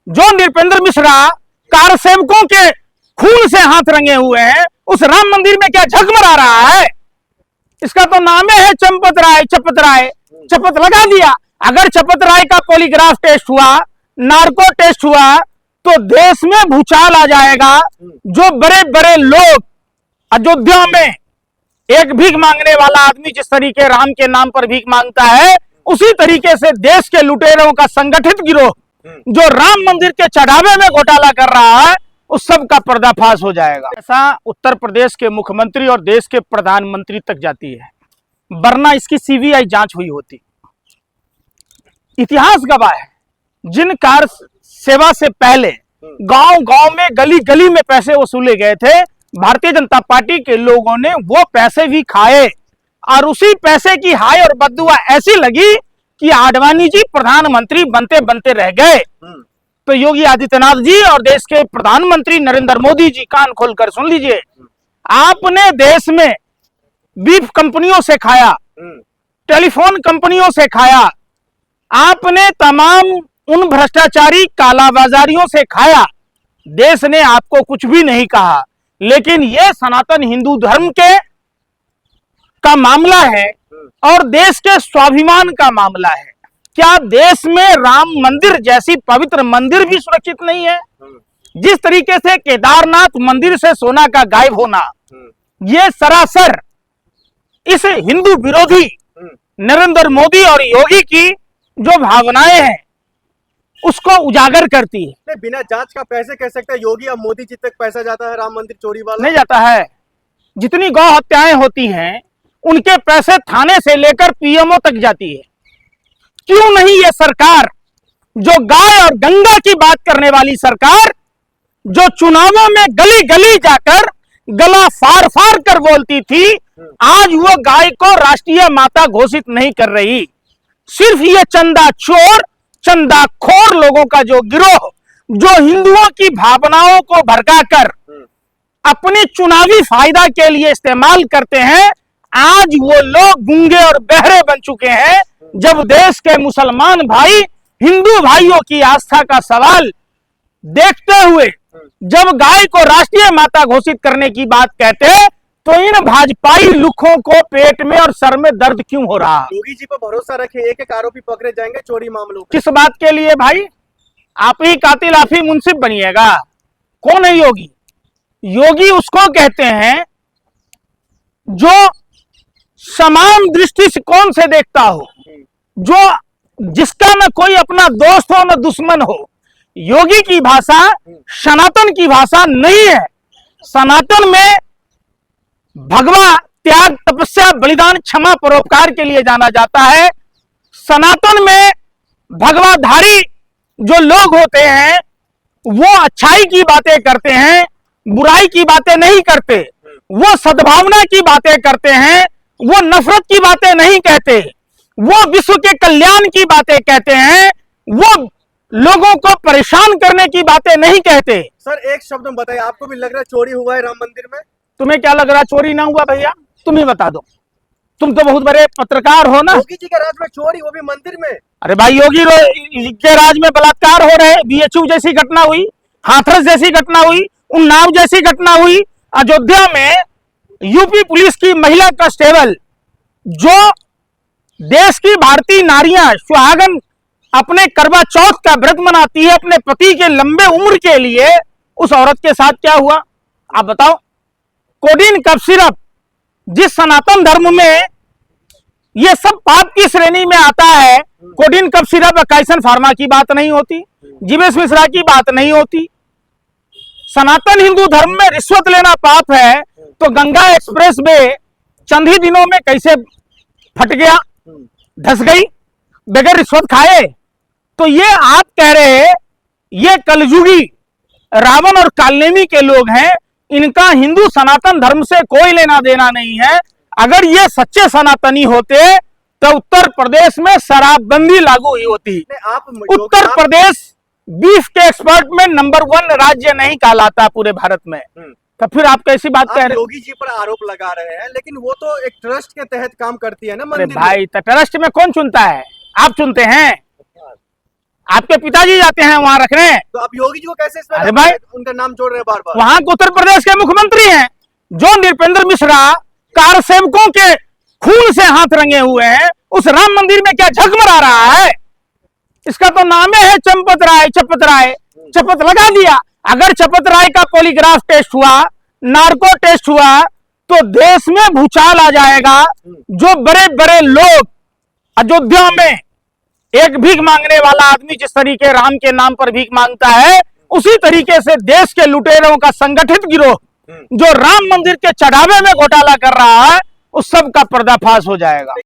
जो नृपेंद्र मिश्रा कार सेवकों के खून से हाथ रंगे हुए हैं, उस राम मंदिर में क्या झकमरा रहा है? इसका तो नाम है चंपत राय, चपत राय, चपत लगा दिया। अगर चपत राय का पॉलीग्राफ टेस्ट हुआ, नार्को टेस्ट हुआ, तो देश में भूचाल आ जाएगा। जो बड़े बड़े लोग अयोध्या में एक भीख मांगने वाला आदमी जिस तरीके राम के नाम पर भीख मांगता है, उसी तरीके से देश के लुटेरों का संगठित गिरोह जो राम मंदिर के चढ़ावे में घोटाला कर रहा है, उस सब का पर्दाफाश हो जाएगा। ऐसा उत्तर प्रदेश के मुख्यमंत्री और देश के प्रधानमंत्री तक जाती है, वरना इसकी सीबीआई जांच हुई होती। इतिहास गवाह है, जिन कार सेवा से पहले गांव गांव में गली गली में पैसे वसूले गए थे, भारतीय जनता पार्टी के लोगों ने वो पैसे भी खाए और उसी पैसे की हाय और बददुआ ऐसी लगी कि आडवाणी जी प्रधानमंत्री बनते बनते रह गए। तो योगी आदित्यनाथ जी और देश के प्रधानमंत्री नरेंद्र मोदी जी, कान खोलकर सुन लीजिए, आपने देश में बीफ कंपनियों से खाया, टेलीफोन कंपनियों से खाया, आपने तमाम उन भ्रष्टाचारी कालाबाजारियों से खाया। देश ने आपको कुछ भी नहीं कहा, लेकिन यह सनातन हिंदू धर्म के का मामला है और देश के स्वाभिमान का मामला है। क्या देश में राम मंदिर जैसी पवित्र मंदिर भी सुरक्षित नहीं है? जिस तरीके से केदारनाथ मंदिर से सोना का गायब होना, ये सरासर इस हिंदू विरोधी नरेंद्र मोदी और योगी की जो भावनाएं हैं उसको उजागर करती है। बिना जांच का पैसे कह सकते हैं योगी और मोदी जी तक पैसा जाता है राम मंदिर चोरी वाला? नहीं जाता है। जितनी गौ हत्याएं होती हैं उनके पैसे थाने से लेकर पीएमओ तक जाती है। क्यों नहीं ये सरकार, जो गाय और गंगा की बात करने वाली सरकार, जो चुनावों में गली गली जाकर गला फाड़ फाड़ कर बोलती थी, आज वो गाय को राष्ट्रीय माता घोषित नहीं कर रही। सिर्फ ये चंदा चोर, चंदा खोर लोगों का जो गिरोह, जो हिंदुओं की भावनाओं को भड़काकर अपने चुनावी फायदा के लिए इस्तेमाल करते हैं, आज वो लोग गूंगे और बहरे बन चुके हैं। जब देश के मुसलमान भाई हिंदू भाइयों की आस्था का सवाल देखते हुए जब गाय को राष्ट्रीय माता घोषित करने की बात कहते हैं, तो इन भाजपाई लुखों को पेट में और सर में दर्द क्यों हो रहा? योगी जी पर भरोसा रखे, एक एक आरोपी पकड़े जाएंगे चोरी मामलों। किस बात के लिए भाई? आप ही कातिल, आप ही मुंसिफ बनिएगा। कौन है योगी? योगी उसको कहते हैं जो समान दृष्टि से कौन से देखता हो, जो जिसका न कोई अपना दोस्त हो न दुश्मन हो। योगी की भाषा सनातन की भाषा नहीं है। सनातन में भगवा त्याग, तपस्या, बलिदान, क्षमा, परोपकार के लिए जाना जाता है। सनातन में भगवाधारी जो लोग होते हैं वो अच्छाई की बातें करते हैं, बुराई की बातें नहीं करते। वो सद्भावना की बातें करते हैं, वो नफरत की बातें नहीं कहते। वो विश्व के कल्याण की बातें कहते हैं, वो लोगों को परेशान करने की बातें नहीं कहते। सर एक शब्द में बताइए, आपको भी लग रहा है चोरी हुआ है राम मंदिर में? तुम्हें क्या लग रहा चोरी ना हुआ? भैया तुम ही बता दो, तुम तो बहुत बड़े पत्रकार हो ना। योगी जी के राज में चोरी, वो भी मंदिर में? अरे भाई, योगी के राज में बलात्कार हो रहे, बीएचयू जैसी घटना हुई, हाथरस जैसी घटना हुई, उन्नाव जैसी घटना हुई। अयोध्या में यूपी पुलिस की महिला कांस्टेबल, जो देश की भारतीय नारियां सुहागन अपने करवा चौथ का व्रत मनाती है अपने पति के लंबे उम्र के लिए, उस औरत के साथ क्या हुआ आप बताओ? कोडीन कफ सिरप, जिस सनातन धर्म में यह सब पाप की श्रेणी में आता है, कोडीन कफ सिरप, काइसन फार्मा की बात नहीं होती, जीवेश मिश्रा की बात नहीं होती। सनातन हिंदू धर्म में रिश्वत लेना पाप है, तो गंगा एक्सप्रेस वे चंद ही दिनों में कैसे फट गया, धस गई बगैर रिश्वत खाए? तो ये आप कह रहे हैं ये कलयुगी रावण और कालनेमी के लोग हैं, इनका हिंदू सनातन धर्म से कोई लेना देना नहीं है। अगर ये सच्चे सनातनी होते तो उत्तर प्रदेश में शराबबंदी लागू हुई होती। उत्तर प्रदेश बीफ के एक्सपर्ट में नंबर 1 राज्य नहीं कहलाता पूरे भारत में। तो फिर आप कैसी बात कह रहे हैं? योगी जी पर आरोप लगा रहे हैं, लेकिन वो तो एक ट्रस्ट के तहत काम करती है ना मंदिर। भाई, तो ट्रस्ट में कौन चुनता है? आप चुनते हैं? आपके पिताजी जाते हैं वहां रखने। तो आप योगी जी को कैसे इसमें अरे भाई, उनका नाम जोड़ रहे हैं बार बार? वहां के उत्तर प्रदेश के मुख्यमंत्री हैं जो नृपेंद्र मिश्रा कार सेवकों के खून से हाथ रंगे हुए हैं, उस राम मंदिर में क्या झकमरा रहा है? इसका तो नाम है चंपत राय, चपत राय, चपत लगा दिया। अगर चपत राय का पॉलीग्राफ टेस्ट हुआ, नार्को टेस्ट हुआ, तो देश में भूचाल आ जाएगा। जो बड़े बड़े लोग अयोध्या में एक भीख मांगने वाला आदमी जिस तरीके राम के नाम पर भीख मांगता है, उसी तरीके से देश के लुटेरों का संगठित गिरोह जो राम मंदिर के चढ़ावे में घोटाला कर रहा है, उस सब का पर्दाफाश हो जाएगा।